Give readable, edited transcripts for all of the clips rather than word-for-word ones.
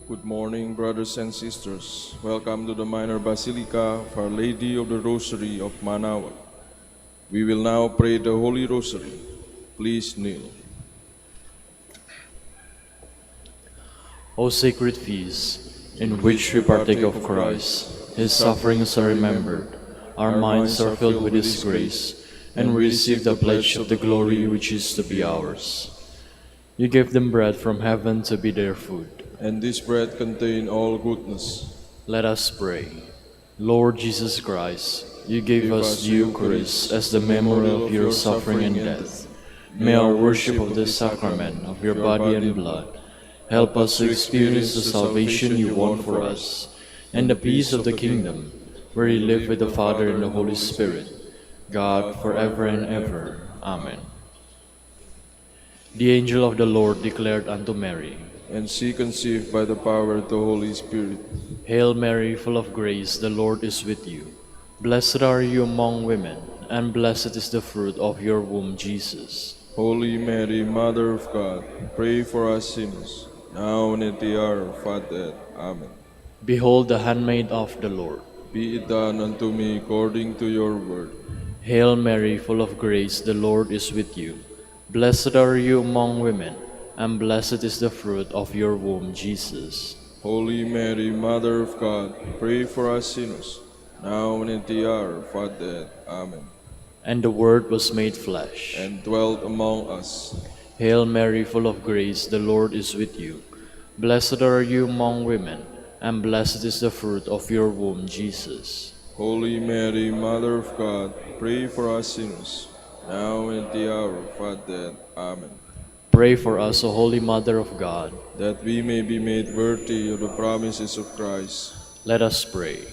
Good morning, brothers and sisters. Welcome to the Minor Basilica of Our Lady of the Rosary of Manaoag. We will now pray the Holy Rosary. Please kneel. O sacred feast, in which we partake of Christ, His sufferings are remembered, our minds are filled with His grace, and we receive the pledge of the glory which is to be ours. You gave them bread from heaven to be their food. And this bread contain all goodness. Let us pray. Lord Jesus Christ, you gave us the Eucharist as the memorial of your suffering and death. May our worship of this sacrament of your body and blood help us to experience the salvation you won for us, and the peace of the kingdom, where you live with the Father and the Holy Spirit, God, forever and ever. Amen. The angel of the Lord declared unto Mary, And she conceived by the power of the Holy Spirit. Hail Mary, full of grace, the Lord is with you. Blessed are you among women, and blessed is the fruit of your womb, Jesus. Holy Mary, Mother of God, pray for us sinners, now and at the hour of our death. Amen. Behold the handmaid of the Lord. Be it done unto me according to your word. Hail Mary, full of grace, the Lord is with you. Blessed are you among women, and blessed is the fruit of your womb, Jesus. Holy Mary, Mother of God, pray for us sinners, now and at the hour of our death. Amen. And the Word was made flesh, And dwelt among us. Hail Mary, full of grace, the Lord is with you. Blessed are you among women, and blessed is the fruit of your womb, Jesus. Holy Mary, Mother of God, pray for us sinners, now and at the hour of our death. Amen. Pray for us, O Holy Mother of God, that we may be made worthy of the promises of Christ. Let us pray.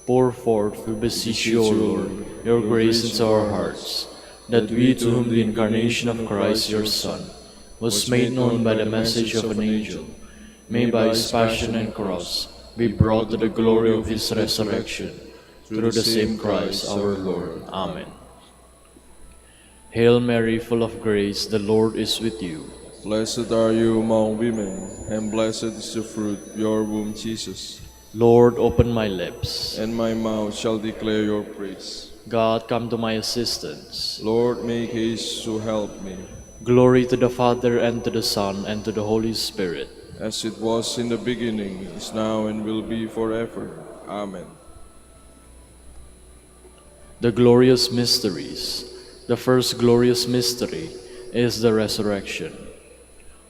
Pour forth, we beseech you, O Lord, your grace into our hearts, that we, to whom the incarnation of Christ, your Son, was made known by the message of an angel, may by his passion and cross be brought to the glory of his resurrection, through the same Christ our Lord. Amen. Hail Mary, full of grace, the Lord is with you. Blessed are you among women, and blessed is the fruit of your womb, Jesus. Lord, open my lips, And my mouth shall declare your praise. God, come to my assistance. Lord, make haste to help me. Glory to the Father, and to the Son, and to the Holy Spirit. As it was in the beginning, is now, and will be forever. Amen. The glorious mysteries. The first glorious mystery is the resurrection.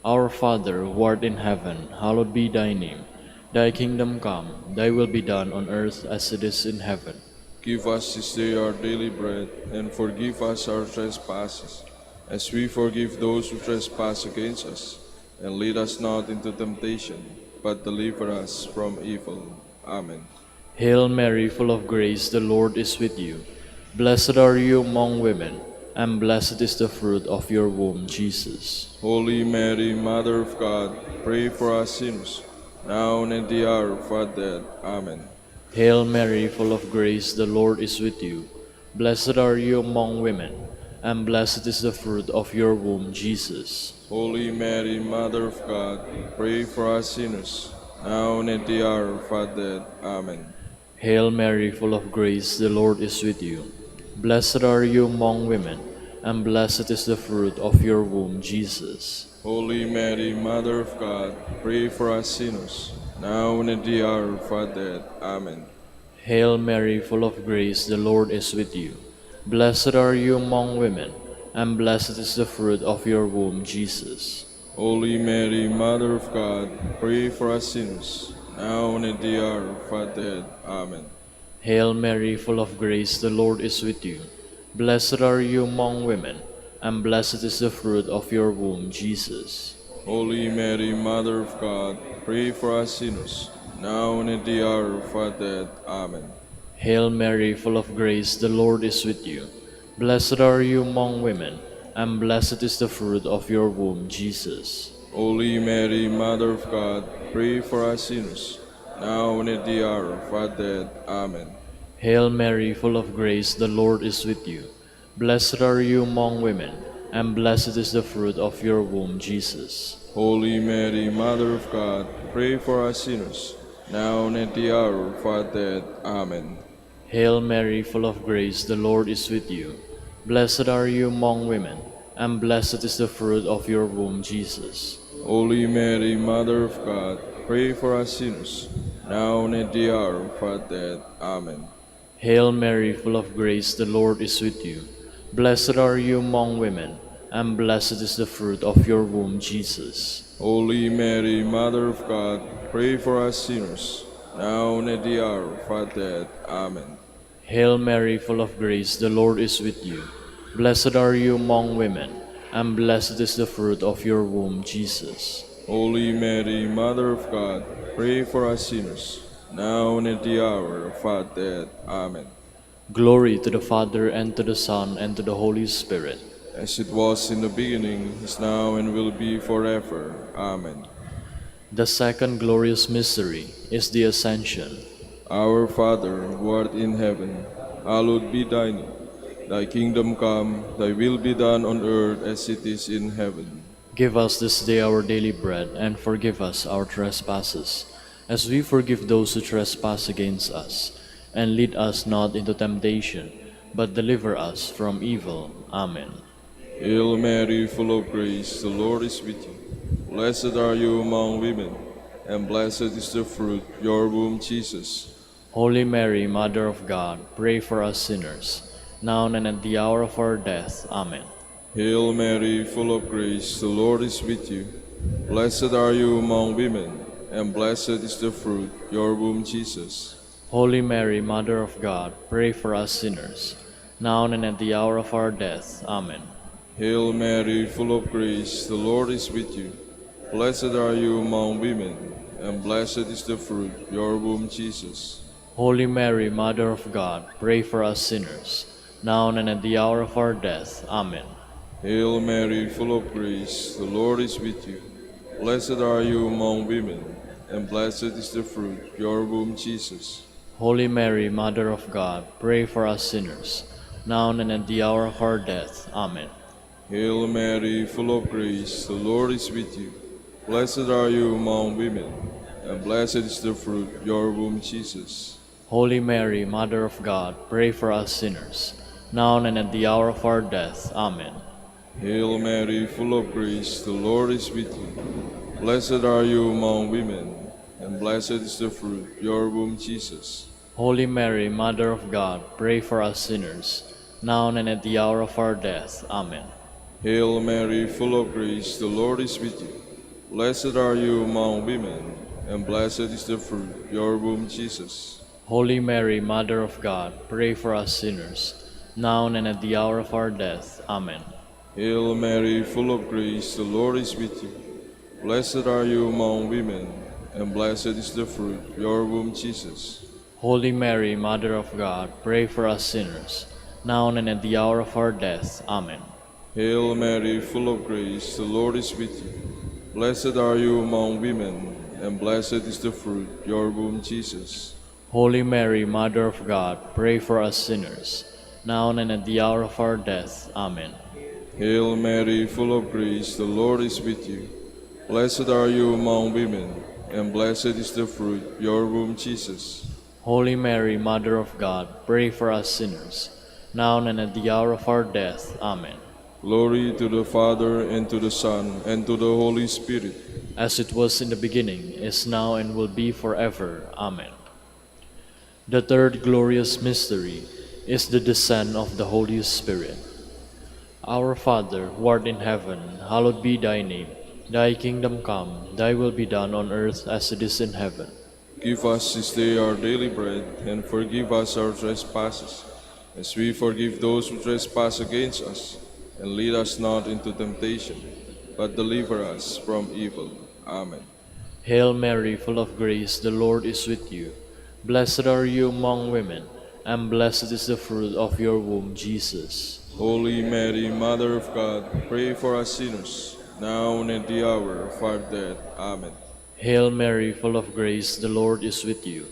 Our Father, who art in heaven, hallowed be thy name. Thy kingdom come, thy will be done on earth as it is in heaven. Give us this day our daily bread, and forgive us our trespasses, as we forgive those who trespass against us. And lead us not into temptation, but deliver us from evil. Amen. Hail Mary, full of grace, the Lord is with you. Blessed are you among women, and blessed is the fruit of your womb, Jesus. Holy Mary, Mother of God, pray for us sinners, now and at the hour of our death. Amen. Hail Mary, full of grace, the Lord is with you. Blessed are you among women, and blessed is the fruit of your womb, Jesus. Holy Mary, Mother of God, pray for us sinners, now and at the hour of our death. Amen. Hail Mary, full of grace, the Lord is with you. Blessed are you among women, and blessed is the fruit of your womb, Jesus. Holy Mary, Mother of God, pray for us sinners, now and at the hour of our death. Amen. Hail Mary, full of grace, the Lord is with you. Blessed are you among women, and blessed is the fruit of your womb, Jesus. Holy Mary, Mother of God, pray for us sinners, now and at the hour of our death. Amen. Hail Mary, full of grace, the Lord is with you. Blessed are you among women, and blessed is the fruit of your womb, Jesus. Holy Mary, Mother of God, pray for us sinners, now and at the hour of our death. Amen. Hail Mary, full of grace, the Lord is with you. Blessed are you among women, and blessed is the fruit of your womb, Jesus. Holy Mary, Mother of God, pray for us sinners, now and at the hour of our death. Amen. Hail Mary, full of grace, the Lord is with you. Blessed are you among women, and blessed is the fruit of your womb, Jesus. Holy Mary, Mother of God, pray for us sinners, now and at the hour of our death. Amen. Hail Mary, full of grace, the Lord is with you. Blessed are you among women, and blessed is the fruit of your womb, Jesus. Holy Mary, Mother of God, pray for us sinners, now and at the hour of our death. Amen. Hail Mary, full of grace, the Lord is with you. Blessed are you among women, and blessed is the fruit of your womb, Jesus. Holy Mary, Mother of God, pray for us sinners, now and at the hour of our death. Amen. Hail Mary, full of grace, the Lord is with you. Blessed are you among women, and blessed is the fruit of your womb, Jesus. Holy Mary, Mother of God, pray for us sinners, now and at the hour of our death. Amen. Glory to the Father, and to the Son, and to the Holy Spirit. As it was in the beginning, is now, and will be forever. Amen. The second glorious mystery is the Ascension. Our Father, who art in heaven, hallowed be thy name. Thy kingdom come, thy will be done on earth as it is in heaven. Give us this day our daily bread, and forgive us our trespasses, as we forgive those who trespass against us. And lead us not into temptation, but deliver us from evil. Amen. Hail Mary, full of grace, the Lord is with you. Blessed are you among women, and blessed is the fruit of your womb, Jesus. Holy Mary, Mother of God, pray for us sinners, now and at the hour of our death. Amen. Hail Mary, full of grace, the Lord is with you. Blessed are you among women, and blessed is the fruit of your womb, Jesus. Holy Mary, Mother of God, pray for us sinners, now and at the hour of our death. Amen. Hail Mary, full of grace, the Lord is with you. Blessed are you among women, and blessed is the fruit of your womb, Jesus. Holy Mary, Mother of God, pray for us sinners, now and at the hour of our death. Amen. Hail Mary, full of grace, the Lord is with you. Blessed are you among women, and blessed is the fruit of your womb, Jesus. Holy Mary, Mother of God, pray for us sinners, now and at the hour of our death. Amen. Hail Mary, full of grace, the Lord is with you. Blessed are you among women, and blessed is the fruit of your womb, Jesus. Holy Mary, Mother of God, pray for us sinners, now and at the hour of our death. Amen. Hail Mary, full of grace, the Lord is with you. Blessed are you among women, and blessed is the fruit of your womb, Jesus. Holy Mary, Mother of God, pray for us sinners, now and at the hour of our death. Amen. Hail Mary, full of grace, the Lord is with you. Blessed are you among women, and blessed is the fruit of your womb, Jesus. Holy Mary, Mother of God, pray for us sinners, now and at the hour of our death. Amen. Hail Mary, full of grace, the Lord is with you. Blessed are you among women, and blessed is the fruit of your womb, Jesus. Holy Mary, Mother of God, pray for us sinners, now and at the hour of our death. Amen. Hail Mary, full of grace, the Lord is with you. Blessed are you among women, and blessed is the fruit of your womb, Jesus. Holy Mary, Mother of God, pray for us sinners, now and at the hour of our death. Amen. Hail Mary, full of grace, the Lord is with you. Blessed are you among women, and blessed is the fruit of your womb, Jesus. Holy Mary, Mother of God, pray for us sinners, now and at the hour of our death. Amen. Glory to the Father, and to the Son, and to the Holy Spirit. As it was in the beginning, is now, and will be forever. Amen. The third glorious mystery is the descent of the Holy Spirit. Our Father, who art in heaven, hallowed be thy name. Thy kingdom come, thy will be done on earth as it is in heaven. Give us this day our daily bread, and forgive us our trespasses, as we forgive those who trespass against us. And lead us not into temptation, but deliver us from evil. Amen. Hail Mary, full of grace, the Lord is with you. Blessed are you among women, and blessed is the fruit of your womb, Jesus. Holy Mary, Mother of God, pray for us sinners, now and at the hour of our death. Amen. Hail Mary, full of grace, the Lord is with you.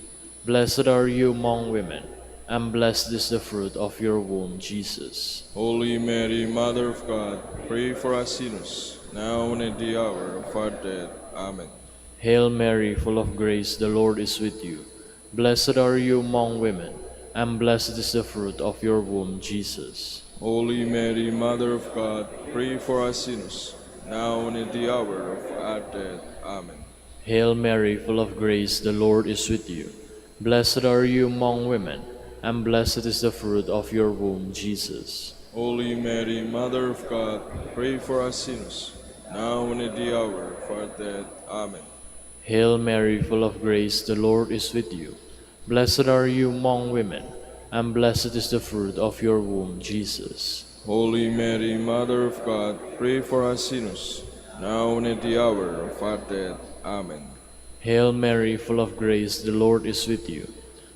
Blessed are you among women, and blessed is the fruit of your womb, Jesus. Holy Mary, Mother of God, pray for us sinners, now and at the hour of our death. Amen. Hail Mary, full of grace, the Lord is with you. Blessed are you among women, and blessed is the fruit of your womb, Jesus. Holy Mary, Mother of God, pray for us sinners, now and at the hour of our death. Amen. Hail Mary, full of grace, the Lord is with you. Blessed are you among women, and blessed is the fruit of your womb, Jesus. Holy Mary, Mother of God, pray for us sinners, now and at the hour of our death. Amen. Hail Mary, full of grace, the Lord is with you. Blessed are you among women, and blessed is the fruit of your womb, Jesus. Holy Mary, Mother of God, pray for us sinners, now and at the hour of our death. Amen. Hail Mary, full of grace, the Lord is with you.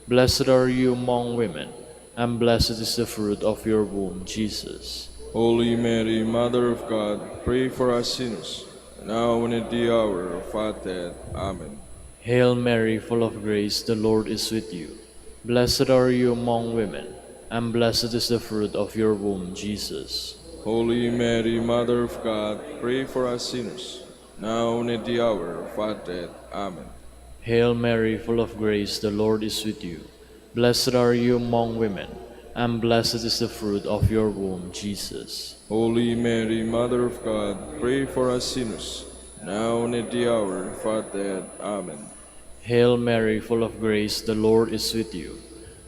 Blessed are you among women, and blessed is the fruit of your womb, Jesus. Holy Mary, Mother of God, pray for us sinners, now and at the hour of our death. Amen. Hail Mary, full of grace, the Lord is with you. Blessed are you among women, and blessed is the fruit of your womb, Jesus. Holy Mary, Mother of God, pray for us sinners, now and at the hour of our death. Amen. Hail Mary, full of grace, the Lord is with you. Blessed are you among women, and blessed is the fruit of your womb, Jesus. Holy Mary, Mother of God, pray for us sinners, now and at the hour of our death. Amen. Hail Mary, full of grace, the Lord is with you.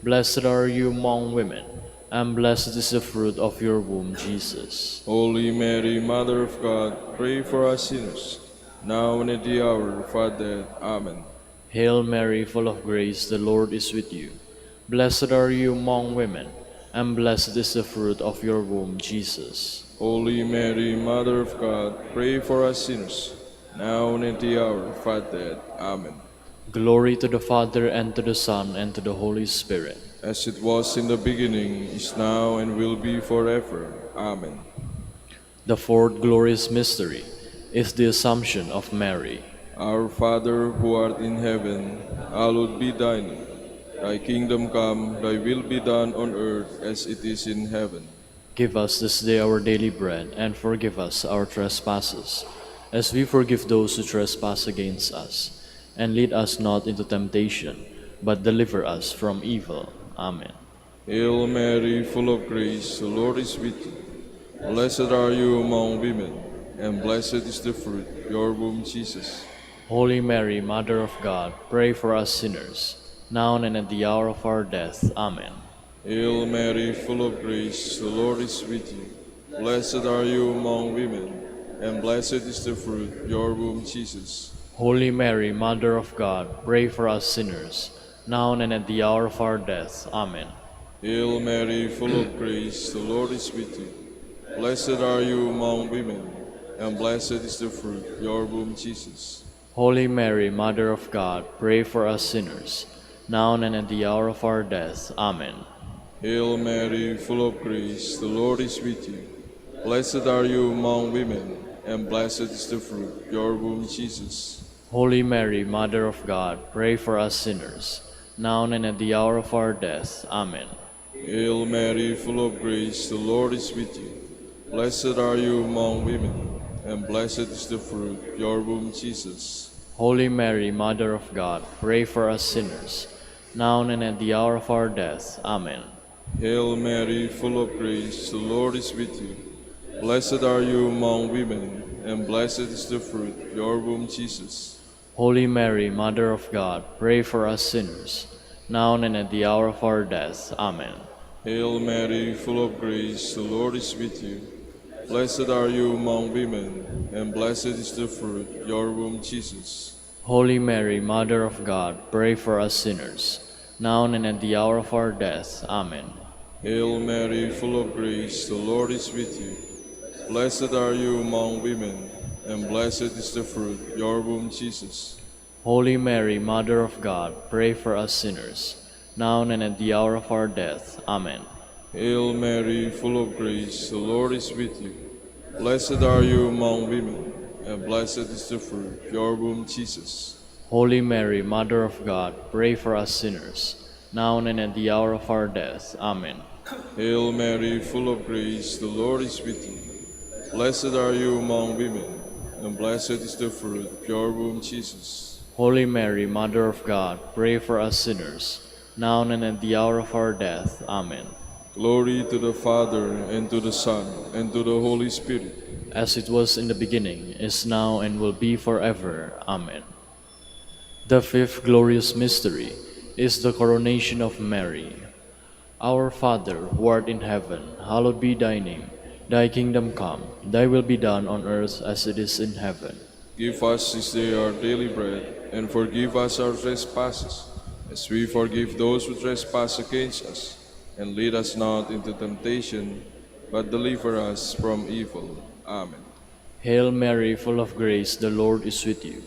Blessed are you among women, and blessed is the fruit of your womb, Jesus. Holy Mary, Mother of God, pray for us sinners, now and at the hour of our death. Amen. Hail Mary, full of grace, the Lord is with you. Blessed are you among women, and blessed is the fruit of your womb, Jesus. Holy Mary, Mother of God, pray for us sinners, now and at the hour of our death. Amen. Glory to the Father, and to the Son, and to the Holy Spirit. As it was in the beginning, is now, and will be forever. Amen. The fourth glorious mystery is the Assumption of Mary. Our Father, who art in heaven, hallowed be thy name. Thy kingdom come, thy will be done on earth as it is in heaven. Give us this day our daily bread, and forgive us our trespasses, as we forgive those who trespass against us. And lead us not into temptation, but deliver us from evil. Amen. Hail Mary, full of grace, the Lord is with you. Blessed are you among women, and blessed is the fruit of your womb, Jesus. Holy Mary, Mother of God, pray for us sinners, now and at the hour of our death. Amen. Hail Mary, full of grace, the Lord is with you. Blessed are you among women, and blessed is the fruit of your womb, Jesus. Holy Mary, Mother of God, pray for us sinners, now and at the hour of our death. Amen. Hail Mary, full of grace, the Lord is with you. Blessed are you among women, and blessed is the fruit of your womb, Jesus. Holy Mary, Mother of God, pray for us sinners, now and at the hour of our death. Amen. Hail Mary, full of grace, the Lord is with you. Blessed are you among women, and blessed is the fruit of your womb, Jesus. Holy Mary, Mother of God, pray for us sinners, now and at the hour of our death. Amen. Hail Mary, full of grace, the Lord is with you. Blessed are you among women, and blessed is the fruit of your womb, Jesus. Holy Mary, Mother of God, pray for us sinners, now and at the hour of our death. Amen. Hail Mary, full of grace, the Lord is with you. Blessed are you among women, and blessed is the fruit of your womb, Jesus. Holy Mary, Mother of God, pray for us sinners, now and at the hour of our death. Amen. Hail Mary, full of grace, the Lord is with you. Blessed are you among women, and blessed is the fruit of your womb, Jesus. Holy Mary, Mother of God, pray for us sinners, now and at the hour of our death. Amen. Hail Mary, full of grace, the Lord is with you. Blessed are you among women, and blessed is the fruit of your womb, Jesus. Holy Mary, Mother of God, pray for us sinners, now and at the hour of our death. Amen. Hail Mary, full of grace, the Lord is with you. Blessed are you among women, and blessed is the fruit of your womb, Jesus. Holy Mary, Mother of God, pray for us sinners, now and at the hour of our death. Amen. Hail Mary, full of grace, the Lord is with you. Blessed are you among women, and blessed is the fruit of your womb, Jesus. Holy Mary, Mother of God, pray for us sinners, now and at the hour of our death. Amen. Glory to the Father, and to the Son, and to the Holy Spirit. As it was in the beginning, is now, and will be forever. Amen. The fifth glorious mystery is the coronation of Mary. Our Father, who art in heaven, hallowed be thy name. Thy kingdom come, thy will be done on earth as it is in heaven. Give us this day our daily bread, and forgive us our trespasses, as we forgive those who trespass against us. And lead us not into temptation, but deliver us from evil. Amen. Hail Mary, full of grace, the Lord is with you.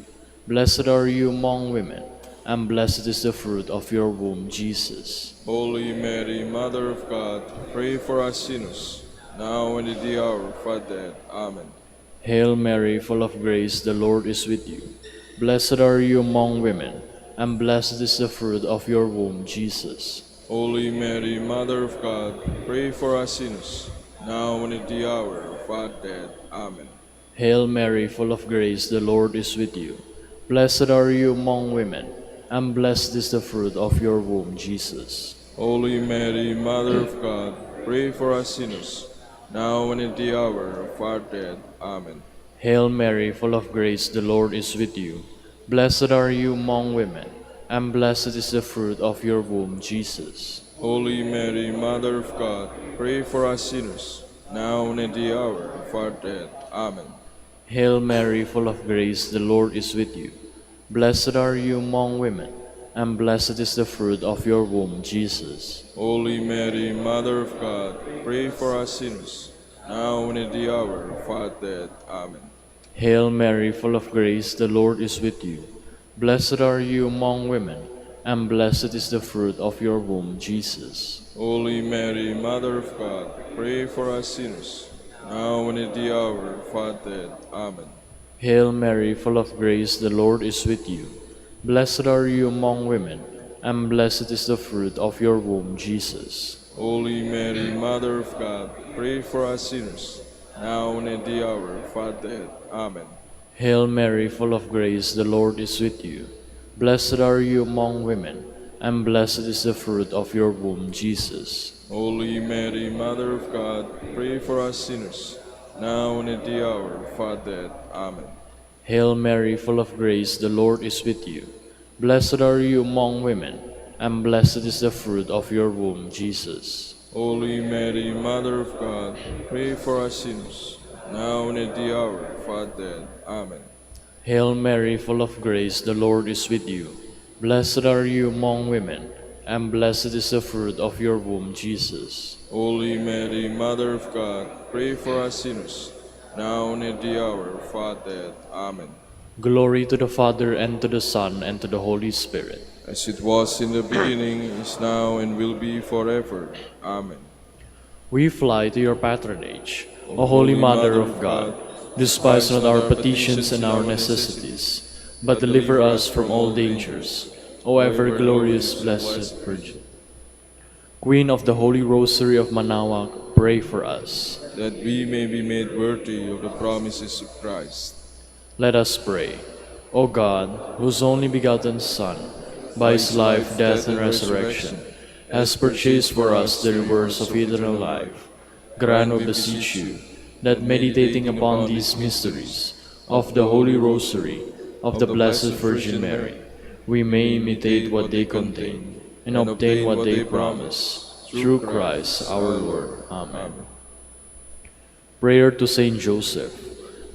Blessed are you among women, and blessed is the fruit of your womb, Jesus. Holy Mary, Mother of God, pray for us sinners, now and at the hour of our death. Amen. Hail Mary, full of grace, the Lord is with you. Blessed are you among women, and blessed is the fruit of your womb, Jesus. Holy Mary, Mother of God, pray for us sinners, now and at the hour of our death. Amen. Hail Mary, full of grace, the Lord is with you. Blessed are you among women, and blessed is the fruit of your womb, Jesus. Holy Mary, Mother of God, pray for us sinners, now and at the hour of our death. Amen. Hail Mary, full of grace, the Lord is with you. Blessed are you among women, and blessed is the fruit of your womb, Jesus. Holy Mary, Mother of God, pray for us sinners, now and at the hour of our death. Amen. Hail Mary, full of grace, the Lord is with you. Blessed are you among women, and blessed is the fruit of your womb, Jesus. Holy Mary, Mother of God, pray for us sinners, now and at the hour of our death. Amen. Hail Mary, full of grace, the Lord is with you. Blessed are you among women, and blessed is the fruit of your womb, Jesus. Holy Mary, Mother of God, pray for us sinners, now and at the hour of our death. Amen. Hail Mary, full of grace, the Lord is with you. Blessed are you among women, and blessed is the fruit of your womb, Jesus. Holy Mary, Mother of God, pray for us sinners, now and at the hour of our death. Amen. Hail Mary, full of grace, the Lord is with you. Blessed are you among women, and blessed is the fruit of your womb, Jesus. Holy Mary, Mother of God, pray for us sinners, now and at the hour of our death. Amen. Hail Mary, full of grace, the Lord is with you. Blessed are you among women, and blessed is the fruit of your womb, Jesus. Holy Mary, Mother of God, pray for us sinners, now and at the hour of our death. Amen. Hail Mary, full of grace, the Lord is with you. Blessed are you among women, and blessed is the fruit of your womb, Jesus. Holy Mary, Mother of God, pray for us sinners, now and at the hour of our death. Amen. Glory to the Father, and to the Son, and to the Holy Spirit. As it was in the beginning, is now, and will be forever. Amen. We fly to your patronage, O Holy Mother of God. Despise not our petitions and our necessities, but deliver us from all dangers, O ever-glorious Blessed Virgin. Queen of the Holy Rosary of Manaoag, pray for us. That we may be made worthy of the promises of Christ. Let us pray. O God, whose only begotten Son, by his life, death, and resurrection, has purchased for us the rewards of eternal life, grant, we beseech you, that meditating upon these mysteries of the Holy Rosary of the Blessed Virgin Mary, we may imitate what they contain and obtain what they promise, through Christ our Lord. Amen. Prayer to Saint Joseph.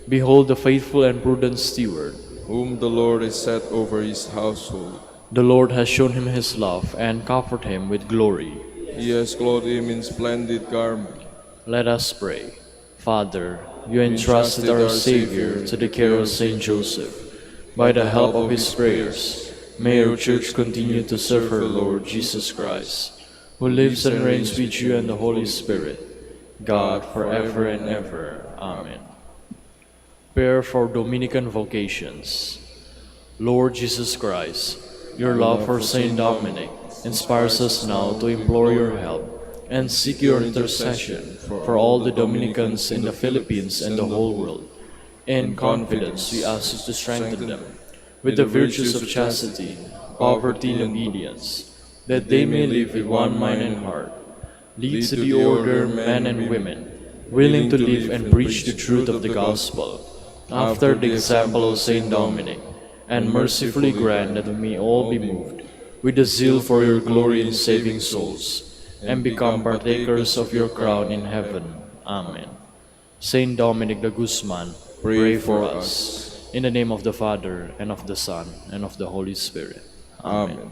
Behold the faithful and prudent steward, whom the Lord has set over his household. The Lord has shown him his love and covered him with glory. He has clothed him in splendid garment. Let us pray. Father, you entrusted our Savior to the care of Saint Joseph. By the help of his prayers, may your Church continue to serve her Lord Jesus Christ, who lives and reigns with you and the Holy Spirit, God, forever and ever. Amen. Prayer for Dominican vocations. Lord Jesus Christ, your love for Saint Dominic inspires us now to implore your help and seek your intercession for all the Dominicans in the Philippines and the whole world. In confidence, we ask you to strengthen them with the virtues of chastity, poverty, and obedience, that they may live with one mind and heart. Lead to the order men and women, willing to live and preach the truth of the gospel, after the example of Saint Dominic, and mercifully grant that we may all be moved with the zeal for your glory in saving souls, and become partakers of your crown in heaven. Amen. Saint Dominic de Guzman, pray for us. In the name of the Father, and of the Son, and of the Holy Spirit. Amen.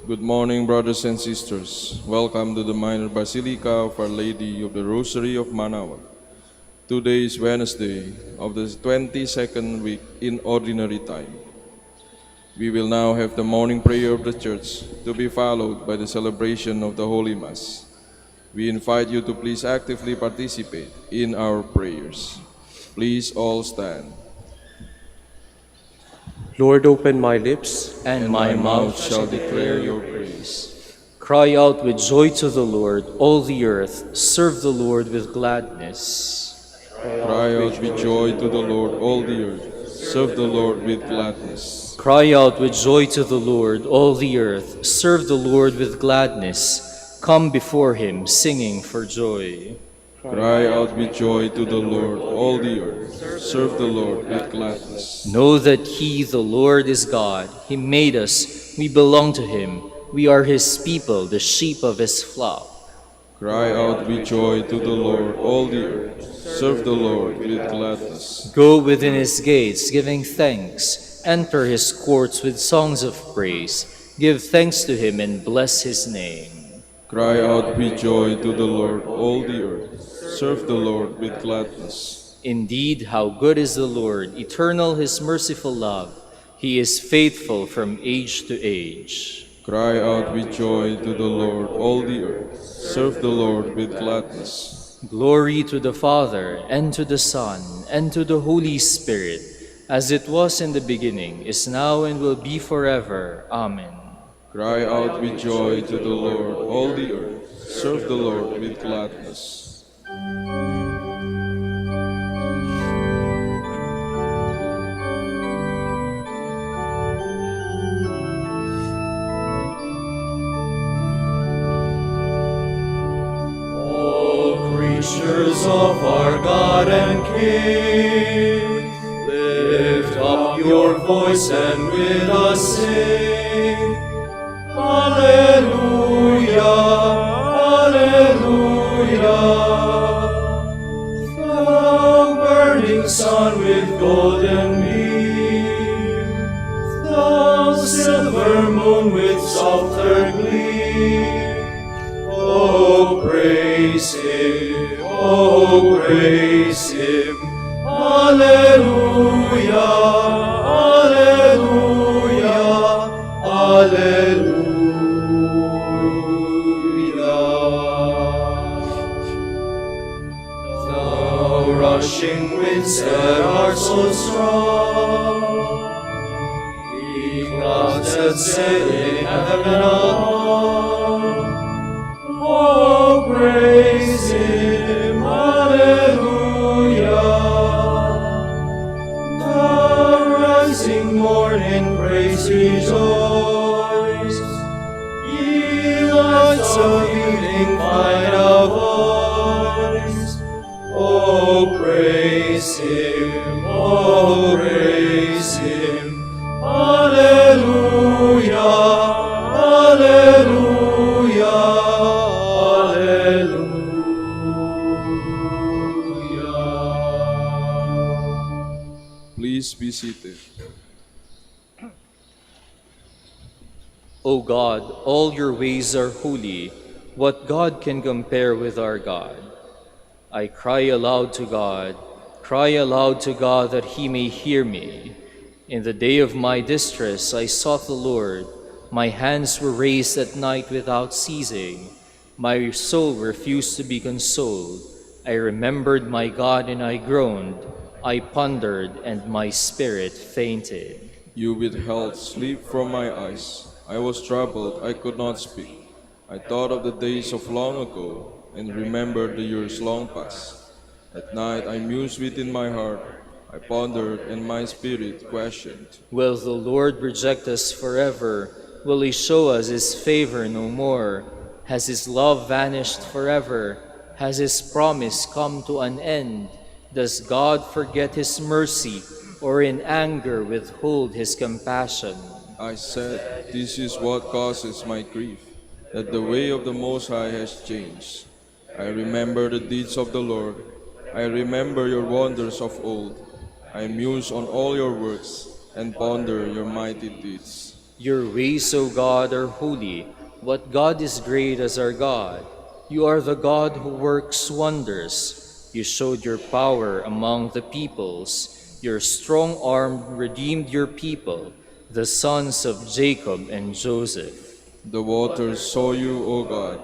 Good morning, brothers and sisters. Welcome to the Minor Basilica of Our Lady of the Rosary of Manaoag. Today is Wednesday of the 22nd week in Ordinary Time. We will now have the morning prayer of the Church, to be followed by the celebration of the Holy Mass. We invite you to please actively participate in our prayers. Please all stand. Lord, open my lips, And my mouth shall declare your praise. Cry out with joy to the Lord, all the earth. Serve the Lord with gladness. Cry out with joy to the Lord, all the earth. Serve the Lord with gladness. Cry out with joy to the Lord, all the earth. Serve the Lord with gladness. Come before him, singing for joy. Cry out with joy to the Lord, all the earth. Serve the Lord with gladness. Know that he, the Lord, is God. He made us. We belong to him. We are his people, the sheep of his flock. Cry out with joy to the Lord, all the earth. Serve the Lord with gladness. Go within his gates, giving thanks. Enter his courts with songs of praise. Give thanks to him and bless his name. Cry out with joy to the Lord, all the earth. Serve the Lord with gladness. Indeed, how good is the Lord, eternal his merciful love. He is faithful from age to age. Cry out with joy to the Lord, all the earth. Serve the Lord with gladness. Glory to the Father, and to the Son, and to the Holy Spirit, as it was in the beginning, is now, and will be forever. Amen. Cry out with joy to the Lord, all the earth. Serve the Lord with gladness. Creatures of our God and King, lift up your voice and with us sing. Alleluia, Alleluia. Thou burning sun with golden beam, thou silver moon with softer gleam. Oh, praise him, oh, praise him. Alleluia, Alleluia, Alleluia. Thou rushing winds that are so strong, ye clouds that sail in heaven above. Oh, praise him, Alleluia. The rising morning praise rejoice. Ye lights of evening find a voice. Oh, praise him, oh, praise him. Alleluia, Alleluia. Please be seated. O God, all your ways are holy. What God can compare with our God? I cry aloud to God that he may hear me. In the day of my distress I sought the Lord. My hands were raised at night without ceasing. My soul refused to be consoled. I remembered my God and I groaned. I pondered and my spirit fainted. You withheld sleep from my eyes. I was troubled, I could not speak. I thought of the days of long ago and remembered the years long past. At night I mused within my heart. I pondered and my spirit questioned. Will the Lord reject us forever? Will he show us his favor no more? Has his love vanished forever? Has his promise come to an end? Does God forget his mercy, or in anger withhold his compassion? I said, this is what causes my grief, that the way of the Most High has changed. I remember the deeds of the Lord. I remember your wonders of old. I muse on all your works and ponder your mighty deeds. Your ways, O God, are holy. What God is great as our God? You are the God who works wonders. You showed your power among the peoples. Your strong arm redeemed your people, the sons of Jacob and Joseph. The waters saw you, O God.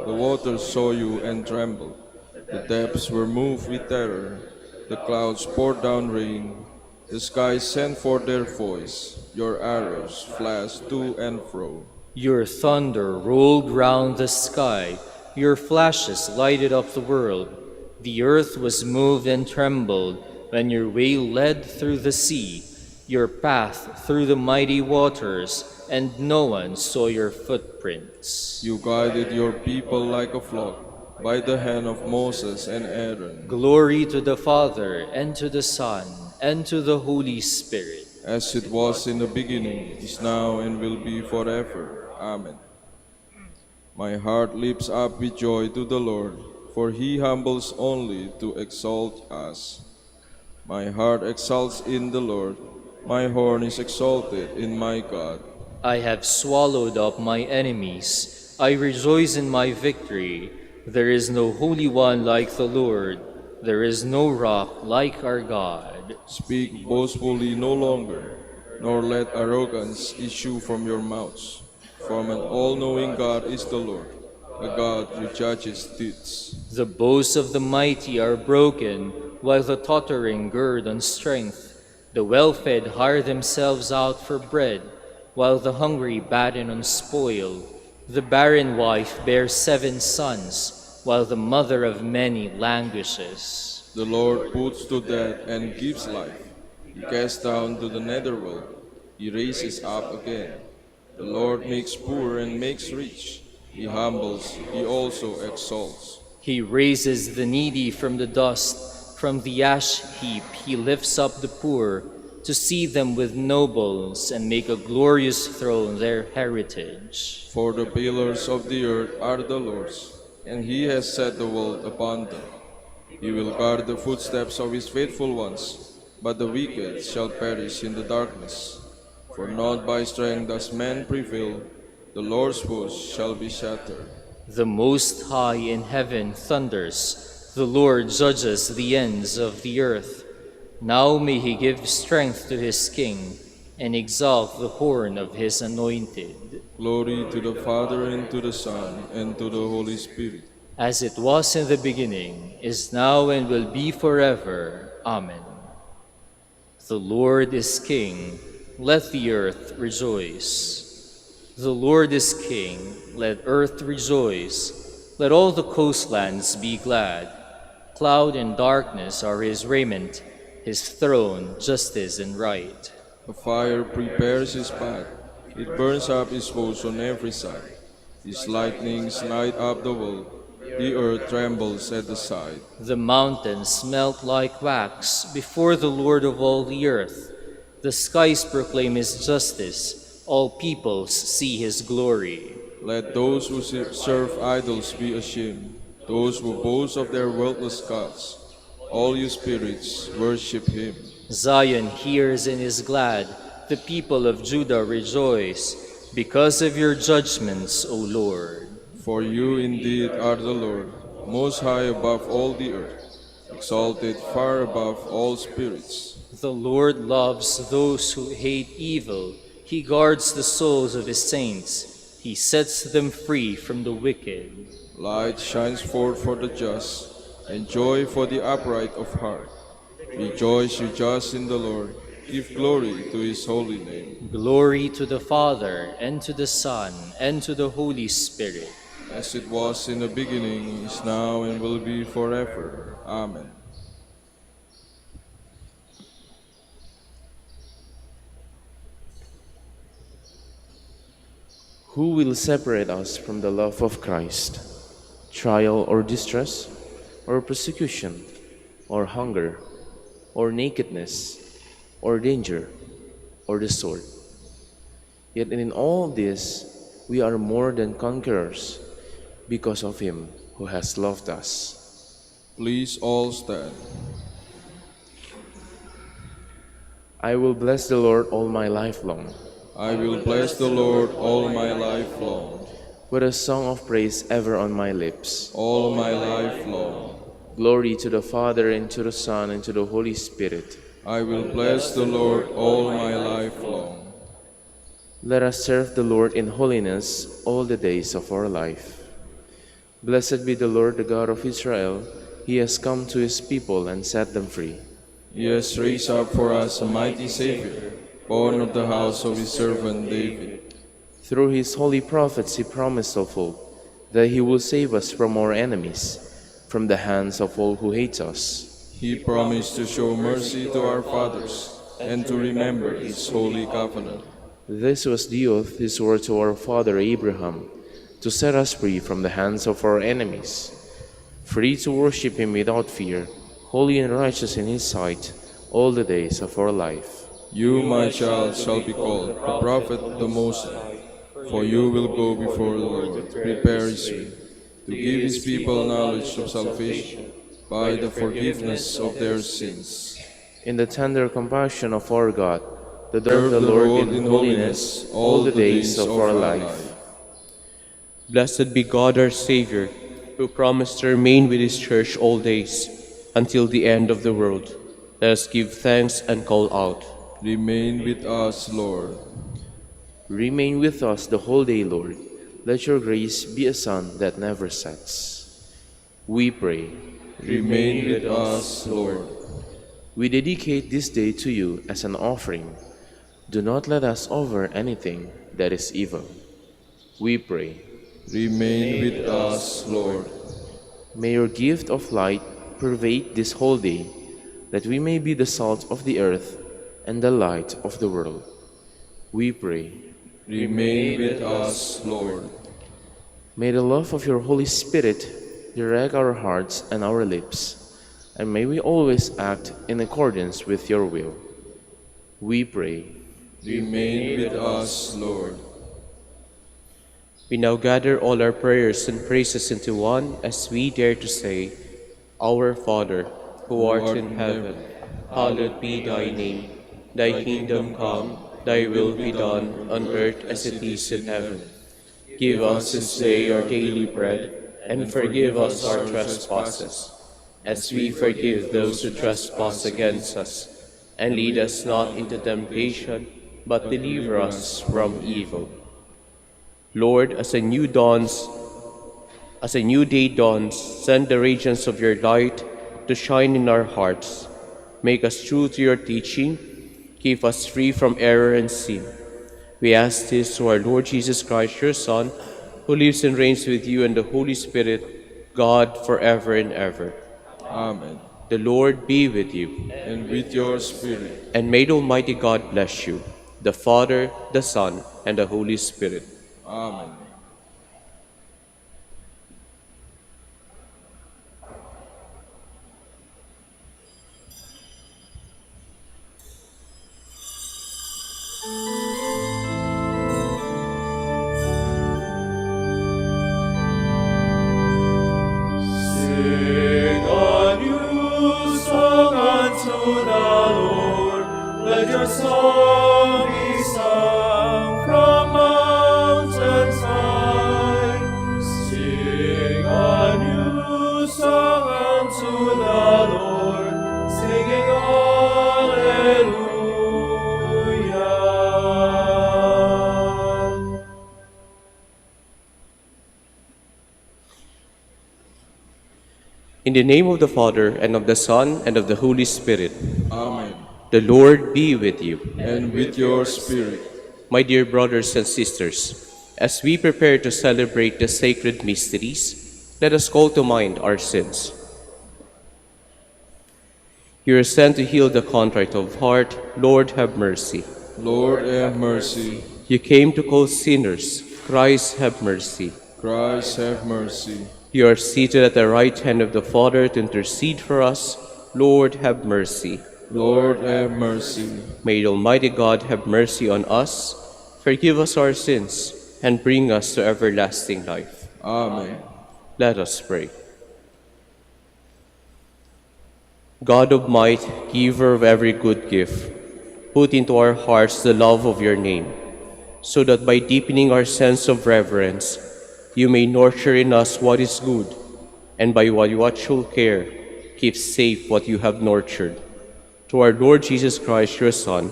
The waters saw you and trembled. The depths were moved with terror. The clouds poured down rain. The skies sent forth their voice. Your arrows flashed to and fro. Your thunder rolled round the sky. Your flashes lighted up the world. The earth was moved and trembled when your way led through the sea, your path through the mighty waters, and no one saw your footprints. You guided your people like a flock by the hand of Moses and Aaron. Glory to the Father, and to the Son, and to the Holy Spirit. As it was in the beginning, is now, and will be forever. Amen. My heart leaps up with joy to the Lord, for he humbles only to exalt us. My heart exalts in the Lord, my horn is exalted in my God. I have swallowed up my enemies. I rejoice in my victory. There is no Holy One like the Lord. There is no rock like our God. Speak boastfully no longer, nor let arrogance issue from your mouths. For an all-knowing God is the Lord, a God who judges deeds. The bows of the mighty are broken, while the tottering gird on strength. The well-fed hire themselves out for bread, while the hungry batten on spoil. The barren wife bears 7 sons, while the mother of many languishes. The Lord puts to death and gives life. He casts down to the netherworld. He raises up again. The Lord makes poor and makes rich. He humbles, he also exalts. He raises the needy from the dust. From the ash heap he lifts up the poor, to see them with nobles and make a glorious throne their heritage. For the pillars of the earth are the Lord's, and he has set the world upon them. He will guard the footsteps of his faithful ones, but the wicked shall perish in the darkness. For not by strength does man prevail, the Lord's host shall be shattered. The Most High in heaven thunders, the Lord judges the ends of the earth. Now may he give strength to his king, and exalt the horn of his anointed. Glory to the Father, and to the Son, and to the Holy Spirit. As it was in the beginning, is now, and will be forever. Amen. The Lord is King. Let the earth rejoice. The Lord is King. Let earth rejoice. Let all the coastlands be glad. Cloud and darkness are his raiment, his throne justice and right. A fire prepares his path. It burns up his foes on every side. His lightnings light up the world. The earth trembles at the sight. The mountains melt like wax before the Lord of all the earth. The skies proclaim his justice. All peoples see his glory. Let those who serve idols be ashamed, those who boast of their worthless gods. All you spirits, worship him. Zion hears and is glad. The people of Judah rejoice because of your judgments, O Lord. For you indeed are the Lord, most high above all the earth, exalted far above all spirits. The Lord loves those who hate evil. He He guards the souls of his saints. He sets them free from the wicked. Light shines forth for the just, and joy for the upright of heart. Rejoice, you just in the Lord. Give glory to his holy name. Glory to the Father, and to the Son, and to the Holy Spirit. As it was in the beginning, is now, and will be forever. Amen. Who will separate us from the love of Christ? Trial or distress, or persecution, or hunger, or nakedness, or danger, or the sword? Yet in all this we are more than conquerors, because of him who has loved us. Please all stand. I will bless the Lord all my life long. I will bless the Lord all my life long. With a song of praise ever on my lips. All my life long. Glory to the Father, and to the Son, and to the Holy Spirit. I will bless the Lord all my life long. Let us serve the Lord in holiness all the days of our life. Blessed be the Lord, the God of Israel. He has come to his people and set them free. He has raised up for us a mighty Savior, born of the house of his servant David. Through his holy prophets he promised of old that he will save us from our enemies, from the hands of all who hate us. He promised to show mercy to our fathers and to remember his holy covenant. This was the oath he swore to our father Abraham, to set us free from the hands of our enemies, free to worship him without fear, holy and righteous in his sight, all the days of our life. You, my child, shall be called the prophet of the Most High, for you will go before the Lord, prepare his way, to give his people knowledge of salvation by the forgiveness of their sins. In the tender compassion of our God, to serve the Lord in holiness all the days of our life. Blessed be God our Savior, who promised to remain with his church all days, until the end of the world. Let us give thanks and call out. Remain with us, Lord. Remain with us the whole day, Lord. Let your grace be a sun that never sets. We pray. Remain with us, Lord. We dedicate this day to you as an offering. Do not let us offer anything that is evil. We pray. Remain with us, Lord. May your gift of light pervade this whole day, that we may be the salt of the earth and the light of the world. We pray. Remain with us, Lord. May the love of your Holy Spirit direct our hearts and our lips, and may we always act in accordance with your will. We pray. Remain with us, Lord. We now gather all our prayers and praises into one as we dare to say, Our Father, who art in heaven, hallowed be thy name. Thy kingdom come, thy will be done, on earth as it is in heaven. Give us this day our daily bread, and forgive us our trespasses, as we forgive those who trespass against us. And lead us not into temptation, but deliver us from evil. Lord, as a new day dawns, send the radiance of your light to shine in our hearts. Make us true to your teaching. Keep us free from error and sin. We ask this through our Lord Jesus Christ, your Son, who lives and reigns with you and the Holy Spirit, God, forever and ever. Amen. The Lord be with you. And with your spirit. And may the Almighty God bless you, the Father, the Son, and the Holy Spirit. Amen. Sing a new song unto the Lord. Let your song be sung from mountains high. In the name of the Father, and of the Son, and of the Holy Spirit. Amen. The Lord be with you. And with your spirit. My dear brothers and sisters, as we prepare to celebrate the sacred mysteries, let us call to mind our sins. You are sent to heal the contrite of heart. Lord, have mercy. Lord, have mercy. You came to call sinners. Christ, have mercy. Christ, have mercy. You are seated at the right hand of the Father to intercede for us. Lord, have mercy. Lord, have mercy. May the Almighty God have mercy on us, forgive us our sins, and bring us to everlasting life. Amen. Let us pray. God of might, giver of every good gift, put into our hearts the love of your name, so that by deepening our sense of reverence, you may nurture in us what is good, and by watchful care, keep safe what you have nurtured. To our Lord Jesus Christ, your Son,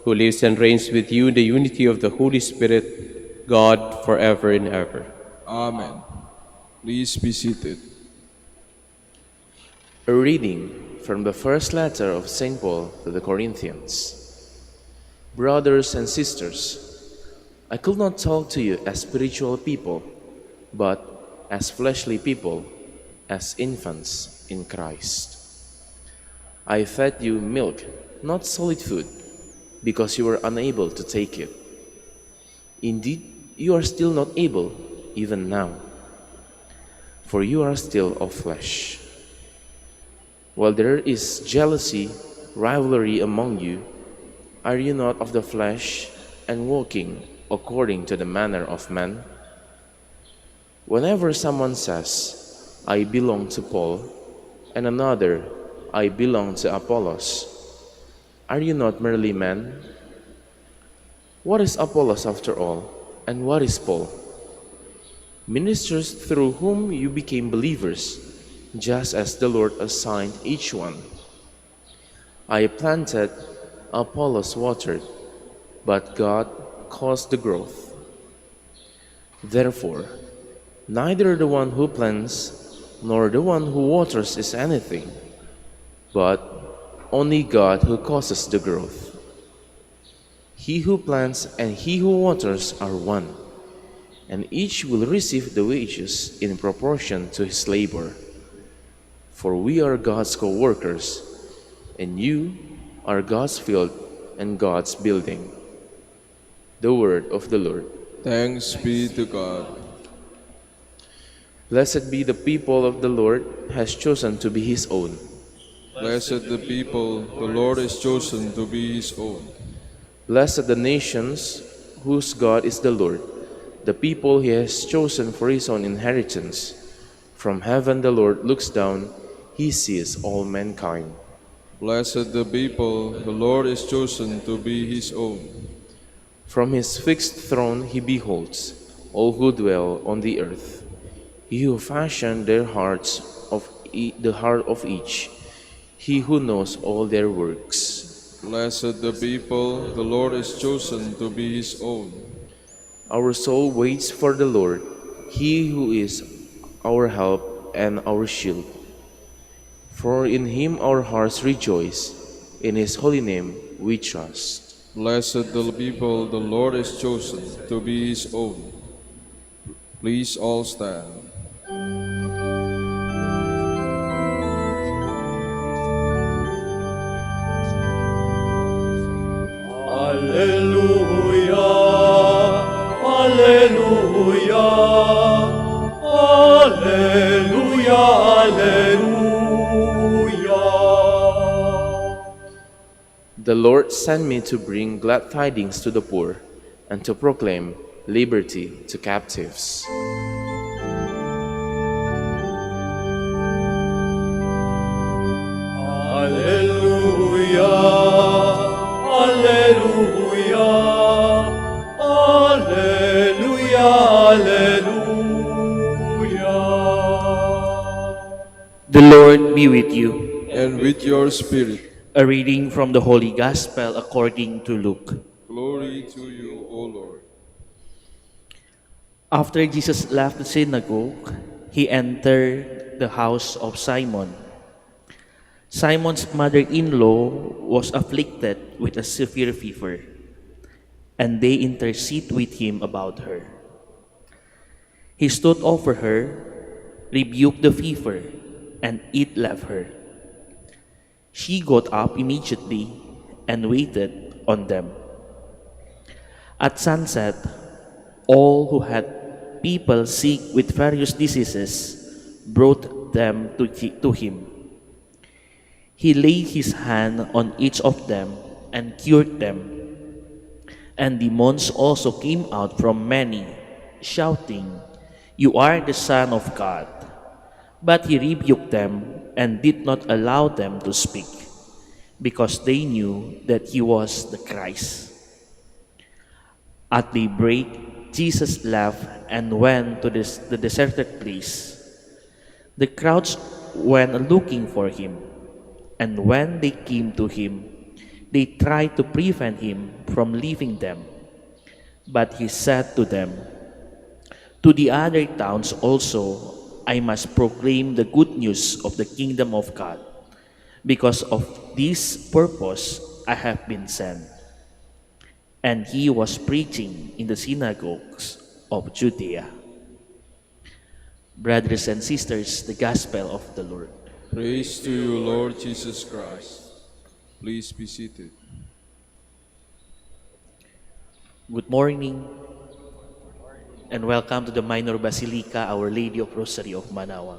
who lives and reigns with you in the unity of the Holy Spirit, God, forever and ever. Amen. Please be seated. A reading from the first letter of St. Paul to the Corinthians. Brothers and sisters, I could not talk to you as spiritual people, but as fleshly people, as infants in Christ. I fed you milk, not solid food, because you were unable to take it. Indeed, you are still not able, even now, for you are still of flesh. While there is jealousy, rivalry among you, are you not of the flesh and walking according to the manner of men? Whenever someone says, I belong to Paul, and another, I belong to Apollos, are you not merely men? What is Apollos after all, and what is Paul? Ministers through whom you became believers, just as the Lord assigned each one. I planted, Apollos watered, but God caused the growth. Therefore, neither the one who plants nor the one who waters is anything, but only God who causes the growth. He who plants and he who waters are one, and each will receive the wages in proportion to his labor. For we are God's co-workers, and you are God's field and God's building. The word of the Lord. Thanks be to God. Blessed be the people of the Lord has chosen to be his own. Blessed the people the Lord has chosen to be his own. Blessed the nations whose God is the Lord, the people he has chosen for his own inheritance. From heaven the Lord looks down, he sees all mankind. Blessed the people the Lord has chosen to be his own. From his fixed throne he beholds all who dwell on the earth. He who fashioned their hearts of the heart of each, he who knows all their works. Blessed the people the Lord has chosen to be his own. Our soul waits for the Lord, he who is our help and our shield. For in him our hearts rejoice, in his holy name we trust. Blessed the people the Lord has chosen to be his own. Please all stand. Alleluia, Alleluia, Alleluia, Alleluia. The Lord sent me to bring glad tidings to the poor and to proclaim liberty to captives. Alleluia, Alleluia, Alleluia, Alleluia. The Lord be with you. And with your spirit. A reading from the Holy Gospel according to Luke. Glory to you, O Lord. After Jesus left the synagogue, he entered the house of Simon. Simon's mother-in-law was afflicted with a severe fever, and they interceded with him about her. He stood over her, rebuked the fever, and it left her. She got up immediately and waited on them. At sunset, all who had people sick with various diseases brought them to him. He laid his hand on each of them and cured them. And demons also came out from many, shouting, "You are the Son of God." But he rebuked them and did not allow them to speak, because they knew that he was the Christ. At daybreak, Jesus left and went to the deserted place. The crowds went looking for him, and when they came to him, they tried to prevent him from leaving them. But he said to them, "To the other towns also I must proclaim the good news of the kingdom of God, because of this purpose I have been sent." And he was preaching in the synagogues of Judea. Brothers and sisters, the gospel of the Lord. Praise to you, Lord Jesus Christ. Please be seated. Good morning and welcome to the Minor Basilica, Our Lady of Rosary of Manaoag.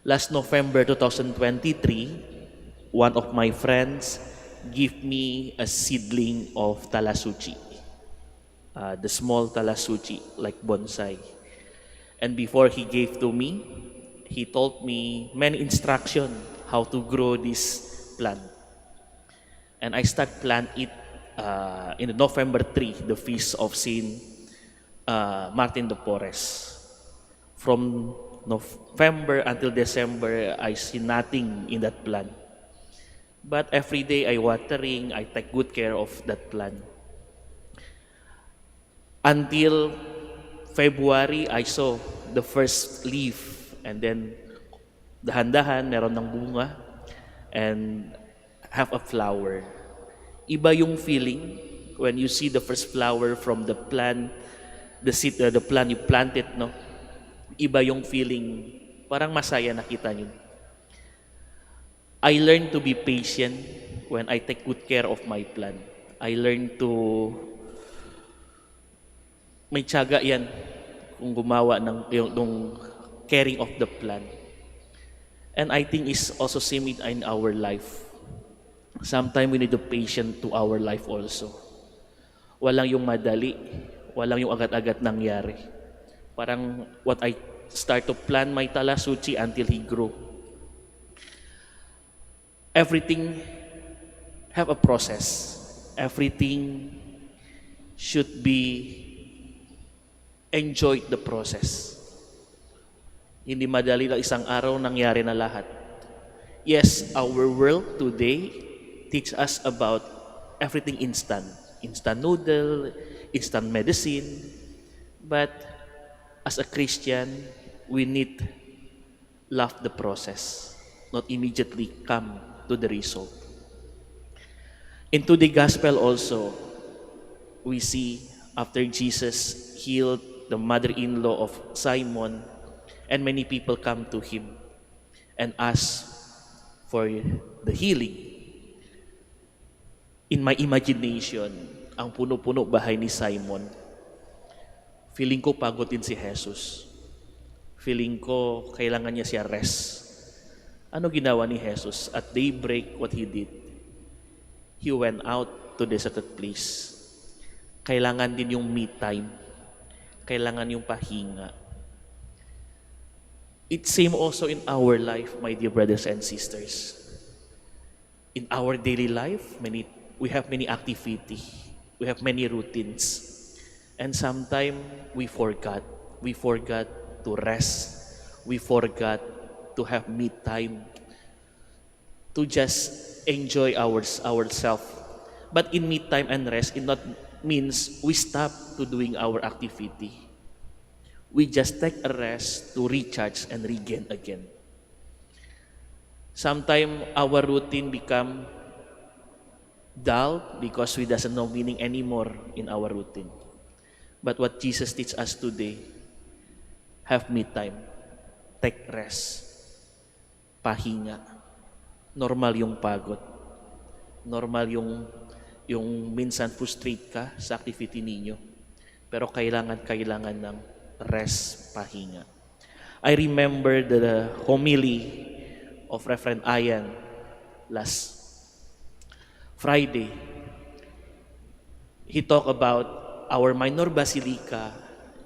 Last November 2023, one of my friends gave me a seedling of talasuchi, the small talasuchi like bonsai. And before he gave to me, he told me many instructions how to grow this plant. And I start plant it in November 3, the feast of Saint Martin de Porres. From November until December, I see nothing in that plant. But every day I watering, I take good care of that plant. Until February, I saw the first leaf, and then dahan-dahan, meron ng bunga, and have a flower. Iba yung feeling when you see the first flower from the plant, the plant you planted, no? Iba yung feeling, parang masaya nakita nyo. I learned to be patient when I take good care of my plant. I learned to may tiyaga yan kung gumawa ng caring of the plant. And I think it's also same in our life. Sometimes we need to patient to our life also. Walang yung madali, walang yung agad-agad nangyari. Parang what I start to plant my talasuchi until he grow. Everything have a process. Everything should be enjoyed the process. Hindi madali lang isang araw nangyari na lahat. Yes, our world today teach us about everything instant. Instant noodle, instant medicine. But as a Christian, we need love the process, not immediately come to the result. Into the gospel also, we see after Jesus healed the mother-in-law of Simon, and many people come to him and ask for the healing. In my imagination, ang puno-puno bahay ni Simon, feeling ko pagod din si Jesus. Feeling ko kailangan niya siya rest. Ano ginawa ni Jesus? At daybreak, what he did? He went out to deserted place. Kailangan din yung me time. Kailangan yung pahinga. It's same also in our life, my dear brothers and sisters. In our daily life, we have many activity. We have many routines. And sometimes we forgot. We forgot to rest. We forgot to have me time. To just enjoy ourselves. But in me time and rest, it not means we stop to doing our activity. we just take a rest to recharge and regain again. Sometimes our routine become dull because we doesn't know meaning anymore in our routine. But what Jesus teach us today, have me time, take rest, pahinga. Normal yung pagod. Normal yung minsan frustrate ka sa activity ninyo. Pero kailangan ng rest, pahinga. I remember the homily of Reverend Ayan last Friday. He talked about our minor basilica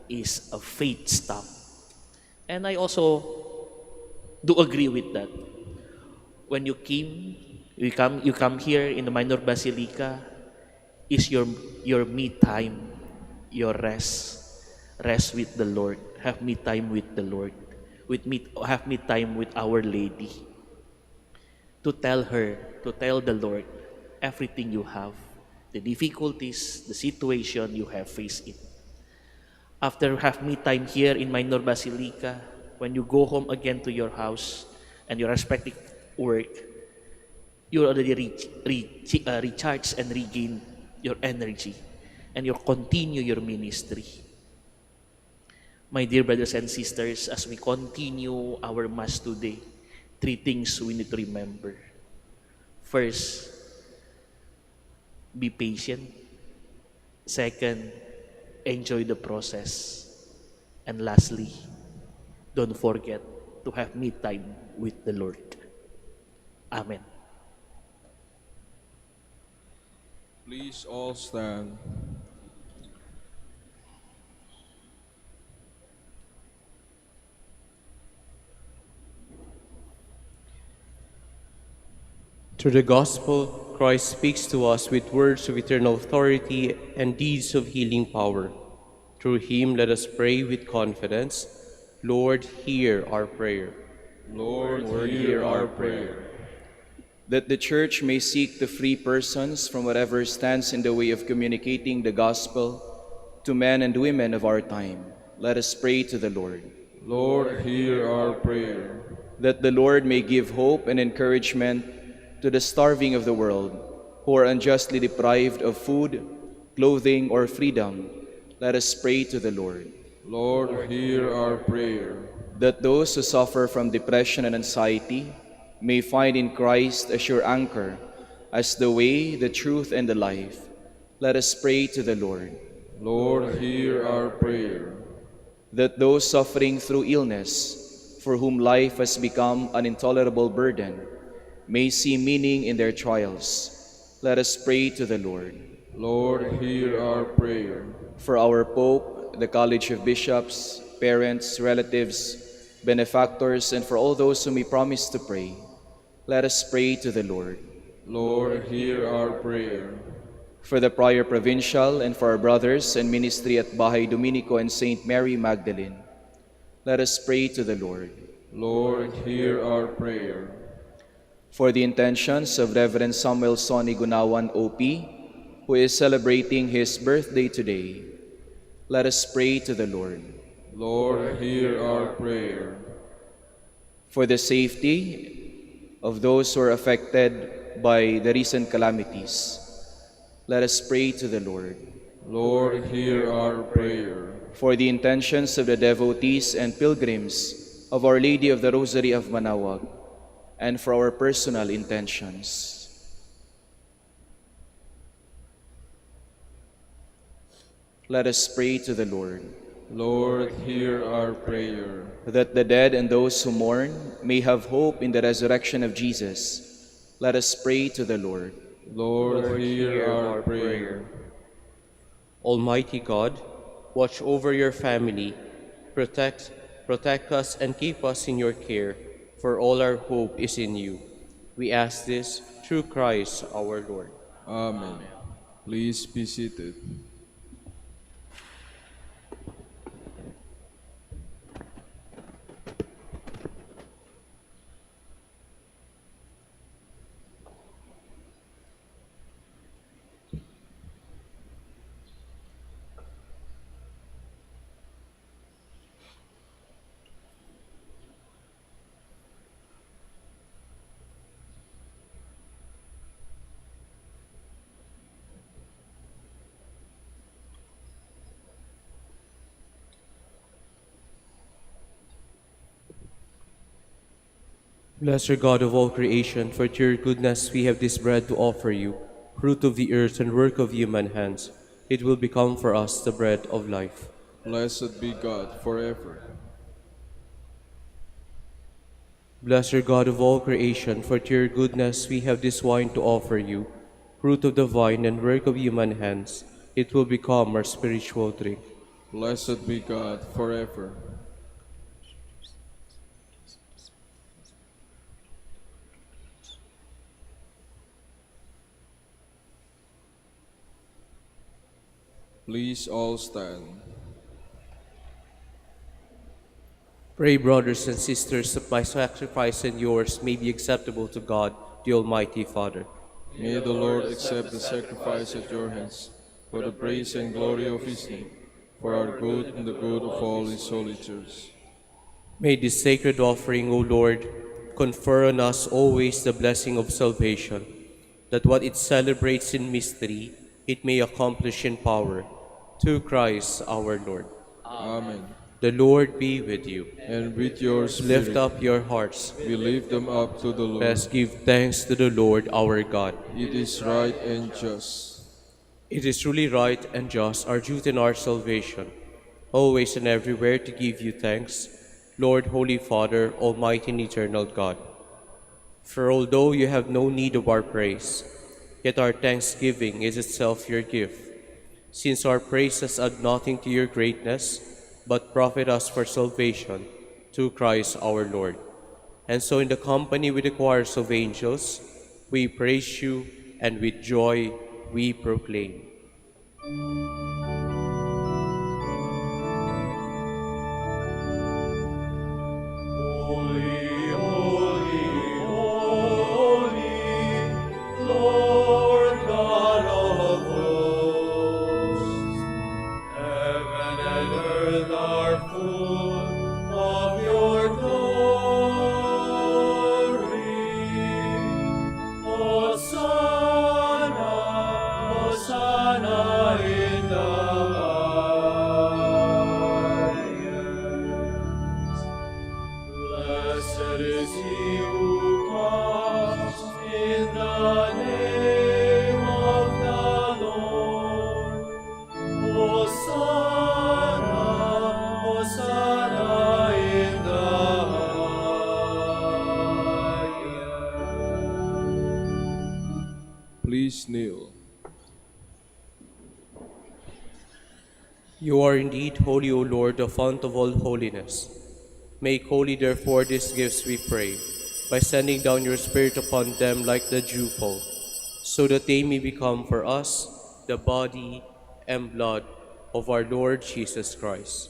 is a faith stop. And I also do agree with that. When you come here in the minor basilica is your me time, your rest with the Lord. Have me time with the Lord. Have me time with Our Lady. To tell the Lord everything you have, the difficulties, the situation you have faced it. After have me time here in minor basilica, when you go home again to your house and your respective work, you already recharge and regain your energy and you continue your ministry. My dear brothers and sisters, as we continue our Mass today, 3 things we need to remember. First, be patient. Second, enjoy the process. And lastly, don't forget to have me time with the Lord. Amen. Please all stand. Through the Gospel, Christ speaks to us with words of eternal authority and deeds of healing power. Through him, let us pray with confidence. Lord, hear our prayer. Lord, hear our prayer. That the Church may seek to free persons from whatever stands in the way of communicating the gospel to men and women of our time. Let us pray to the Lord. Lord, hear our prayer. That the Lord may give hope and encouragement to the starving of the world, who are unjustly deprived of food, clothing, or freedom. Let us pray to the Lord. Lord, hear our prayer. That those who suffer from depression and anxiety may find in Christ a sure anchor as the way, the truth, and the life. Let us pray to the Lord. Lord, hear our prayer. That those suffering through illness, for whom life has become an intolerable burden, may see meaning in their trials. Let us pray to the Lord. Lord, hear our prayer. For our Pope, the College of Bishops, parents, relatives, benefactors, and for all those whom we promise to pray, let us pray to the Lord. Lord, hear our prayer. For the Prior Provincial and for our brothers and ministry at Bahay Dominico and Saint Mary Magdalene, let us pray to the Lord. Lord, hear our prayer. For the intentions of Reverend Samuel Sonny Gunawan OP, who is celebrating his birthday today, let us pray to the Lord. Lord, hear our prayer. For the safety of those who are affected by the recent calamities, let us pray to the Lord. Lord, hear our prayer. For the intentions of the devotees and pilgrims of Our Lady of the Rosary of Manaoag, and for our personal intentions. Let us pray to the Lord. Lord, hear our prayer. That the dead and those who mourn may have hope in the resurrection of Jesus, let us pray to the Lord. Lord, hear our prayer. Almighty God, watch over your family, protect us and keep us in your care, for all our hope is in you. We ask this through Christ our Lord. Amen. Please be seated. Blessed God of all creation, for to your goodness we have this bread to offer you, fruit of the earth and work of human hands. It will become for us the bread of life. Blessed be God forever. Blessed God of all creation, for to your goodness we have this wine to offer you, fruit of the vine and work of human hands. It will become our spiritual drink. Blessed be God forever. Please all stand. Pray, brothers and sisters, that my sacrifice and yours may be acceptable to God, the Almighty Father. May the Lord accept the sacrifice at your hands, for the praise and glory of his name, for our good and the good of all his holy church. May this sacred offering, O Lord, confer on us always the blessing of salvation, that what it celebrates in mystery, it may accomplish in power, through Christ our Lord. Amen. The Lord be with you. And with your spirit, Lift up your hearts. we lift them up to the Lord. Let's give thanks to the Lord our God. It is right and just. It is truly right and just, our duty and our salvation, always and everywhere to give you thanks, Lord, Holy Father, Almighty and eternal God. For although you have no need of our praise, yet our thanksgiving is itself your gift, since our praises add nothing to your greatness, but profit us for salvation, through Christ our Lord. And so in the company with the choirs of angels, we praise you, and with joy we proclaim. Holy, holy, holy, Lord God of hosts. Heaven and earth are full of your glory. Hosanna, Hosanna in the highest. Blessed is he who comes in the name of the Lord. Hosanna, Hosanna in the highest. Please kneel. You are indeed holy, O Lord, the fount of all holiness. Make holy, therefore, these gifts, we pray, by sending down your Spirit upon them like the dewfall, so that they may become for us the body and blood of our Lord Jesus Christ.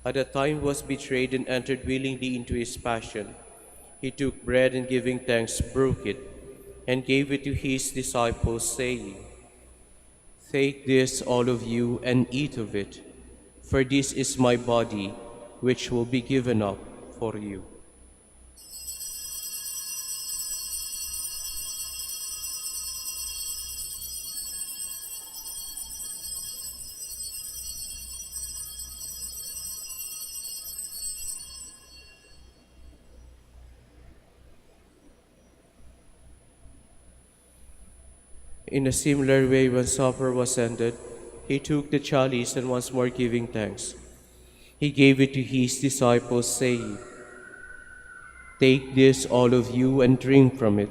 At the time he was betrayed and entered willingly into his passion, he took bread and giving thanks broke it, and gave it to his disciples, saying, Take this, all of you, and eat of it, for this is my body, which will be given up for you. In a similar way, when supper was ended, he took the chalice, and once more giving thanks, he gave it to his disciples, saying, Take this, all of you, and drink from it,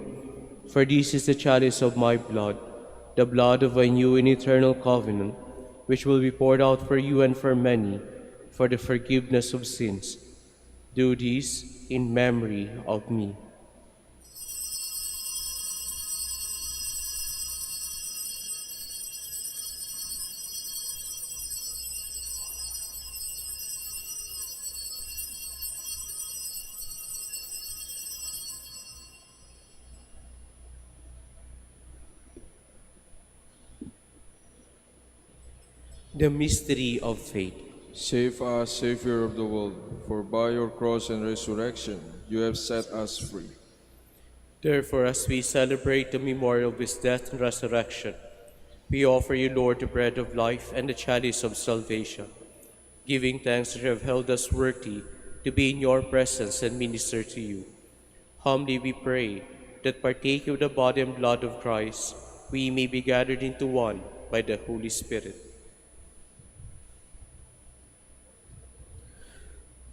for this is the chalice of my blood, the blood of a new and eternal covenant, which will be poured out for you and for many, for the forgiveness of sins. Do this in memory of me. The mystery of faith. Save us, Savior of the world, for by your cross and resurrection you have set us free. Therefore, as we celebrate the memorial of his death and resurrection, we offer you, Lord, the bread of life and the chalice of salvation, giving thanks that you have held us worthy to be in your presence and minister to you. Humbly we pray that partaking of the body and blood of Christ, we may be gathered into one by the Holy Spirit.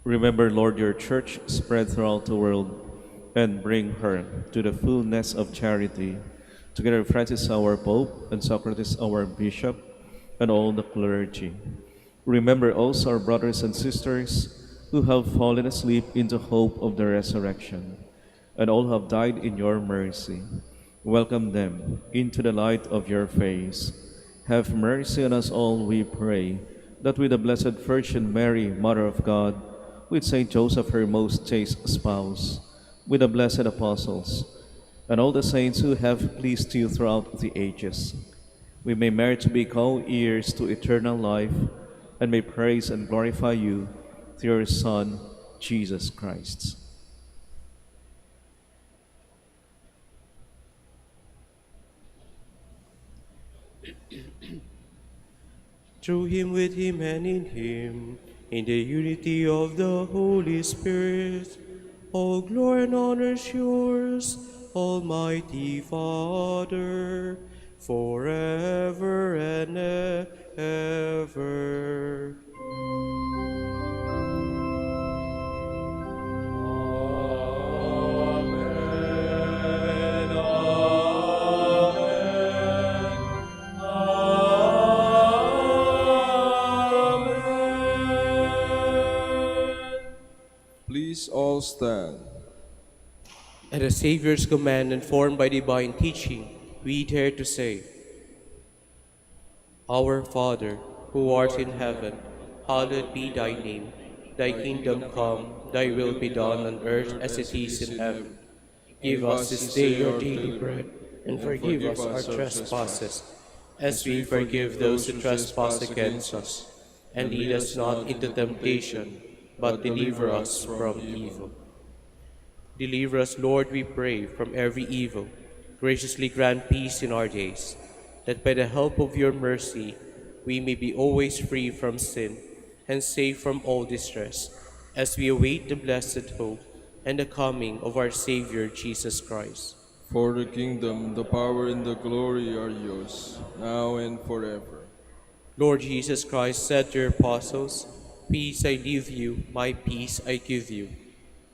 Remember, Lord, your church spread throughout the world and bring her to the fullness of charity. Together with Francis, our Pope, and Socrates, our Bishop, and all the clergy. Remember also our brothers and sisters who have fallen asleep in the hope of the resurrection, and all who have died in your mercy. Welcome them into the light of your face. Have mercy on us all, we pray, that with the Blessed Virgin Mary, Mother of God, with Saint Joseph, her most chaste spouse, with the blessed apostles, and all the saints who have pleased you throughout the ages, we may merit to be co-heirs to eternal life, and may praise and glorify you through your Son, Jesus Christ. Through him, with him, and in him, in the unity of the Holy Spirit, all glory and honor is yours, Almighty Father, forever and ever. Please all stand. At the Savior's command, informed by divine teaching, we dare to say, Our Father, who art in heaven, hallowed be thy name. Thy kingdom come, thy will be done on earth as it is in heaven. Give us this day your daily bread, and forgive us our trespasses, as we forgive those who trespass against us. And lead us not into temptation, but deliver us from evil. Deliver us, Lord, we pray, from every evil. Graciously grant peace in our days, that by the help of your mercy we may be always free from sin and safe from all distress, as we await the blessed hope and the coming of our Savior Jesus Christ. For the kingdom, the power, and the glory are yours, now and forever. Lord Jesus Christ said to your apostles, Peace I leave you, my peace I give you.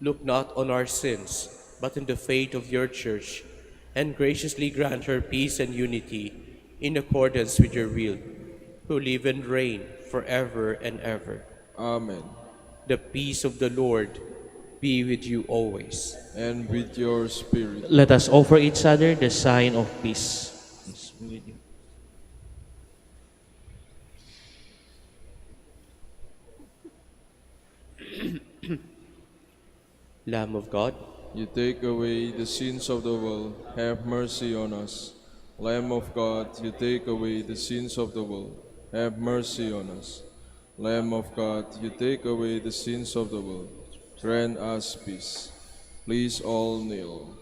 Look not on our sins, but on the faith of your church, and graciously grant her peace and unity in accordance with your will, who live and reign forever and ever. Amen. The peace of the Lord be with you always. And with your spirit. Let us offer each other the sign of peace. Peace be with you. Lamb of God, You take away the sins of the world, have mercy on us. Lamb of God, you take away the sins of the world, have mercy on us. Lamb of God, you take away the sins of the world, grant us peace. Please all kneel.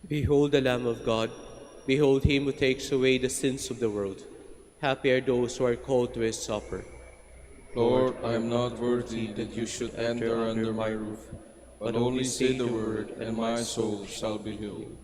behold the Lamb of God, behold him who takes away the sins of the world. Happy are those who are called to his supper. Lord, I am not worthy that you should enter under my roof, but only say the word, and my soul shall be healed.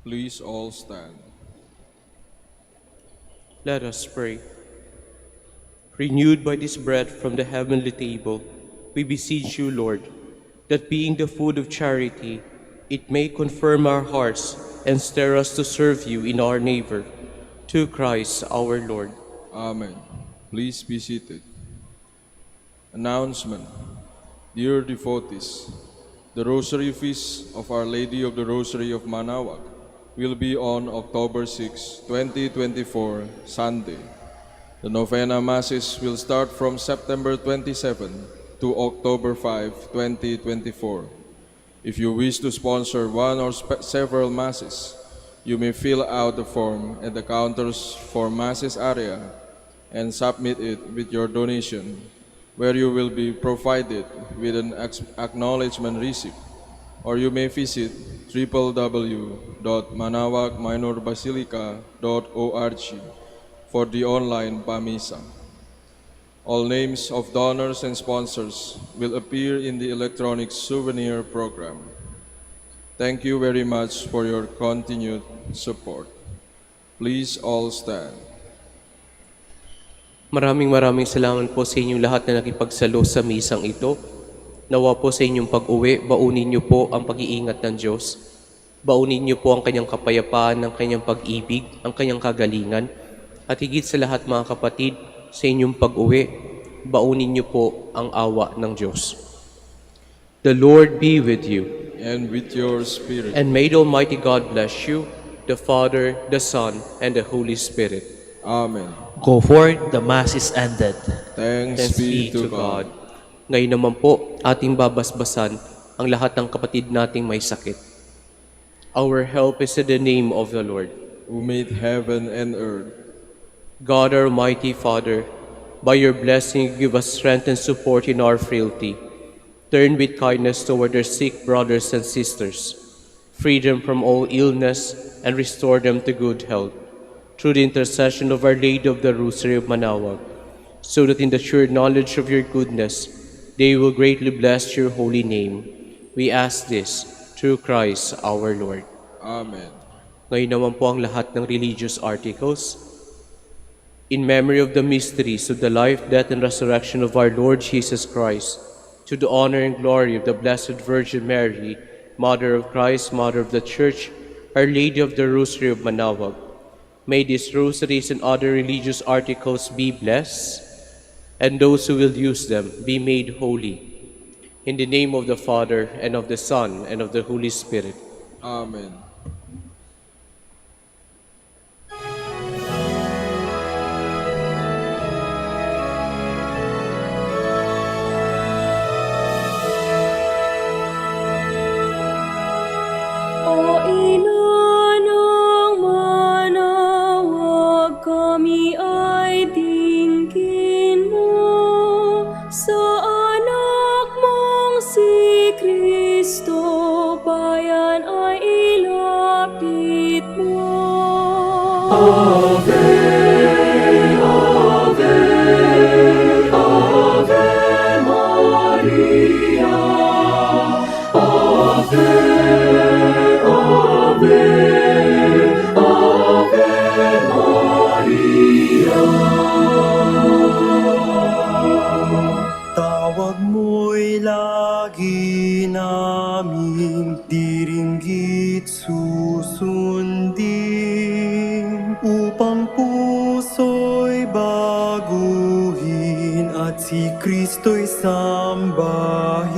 Please all stand. Let us pray. Renewed by this bread from the heavenly table, we beseech you, Lord, that being the food of charity, it may confirm our hearts and stir us to serve you in our neighbor. Through Christ our Lord. Amen. Please be seated. Announcement. Dear devotees, the Rosary Feast of Our Lady of the Rosary of Manaoag will be on October 6, 2024, Sunday. The Novena Masses will start from September 27 to October 5, 2024. If you wish to sponsor one or several Masses, you may fill out the form at the counters for Masses area and submit it with your donation, where you will be provided with an acknowledgement receipt, or you may visit www.manaoagminorbasilica.org for the online Pamisa. All names of donors and sponsors will appear in the electronic souvenir program. Thank you very much for your continued support. Please all stand. Maraming salamat po sa inyong lahat na nakipagsalo sa misang ito. Nawa po sa inyong pag-uwi, baunin niyo po ang pag-iingat ng Diyos. Baunin niyo po ang kanyang kapayapaan, ang kanyang pag-ibig, ang kanyang kagalingan. At higit sa lahat mga kapatid, sa inyong pag-uwi, baunin niyo po ang awa ng Diyos. The Lord be with you. And with your spirit. And may the Almighty God bless you, the Father, the Son, and the Holy Spirit. Amen. Go forth, the Mass is ended. Thanks be to God. Ngayon naman po, ating babasbasan ang lahat ng kapatid nating may sakit. Our help is in the name of the Lord, who made heaven and earth. God, our mighty Father, by your blessing give us strength and support in our frailty. Turn with kindness toward our sick brothers and sisters. Free them from all illness and restore them to good health. Through the intercession of Our Lady of the Rosary of Manaoag, so that in the sure knowledge of your goodness, they will greatly bless your holy name. We ask this through Christ our Lord. Amen. Ngayon naman po ang lahat ng religious articles. In memory of the mysteries of the life, death, and resurrection of our Lord Jesus Christ, to the honor and glory of the Blessed Virgin Mary, Mother of Christ, Mother of the Church, Our Lady of the Rosary of Manaoag, may these rosaries and other religious articles be blessed, and those who will use them be made holy. In the name of the Father, and of the Son, and of the Holy Spirit. Amen. O inanang manawag, kami ay dinggin mo. Sa anak mong si Kristo, bayan ay ilapit mo. Ave, Ave, Ave Maria. Ave, Ave, Ave Maria. Tawag mo'y lagi naming diringgit susundin, upang puso'y baguhin at si Kristo'y sambahin.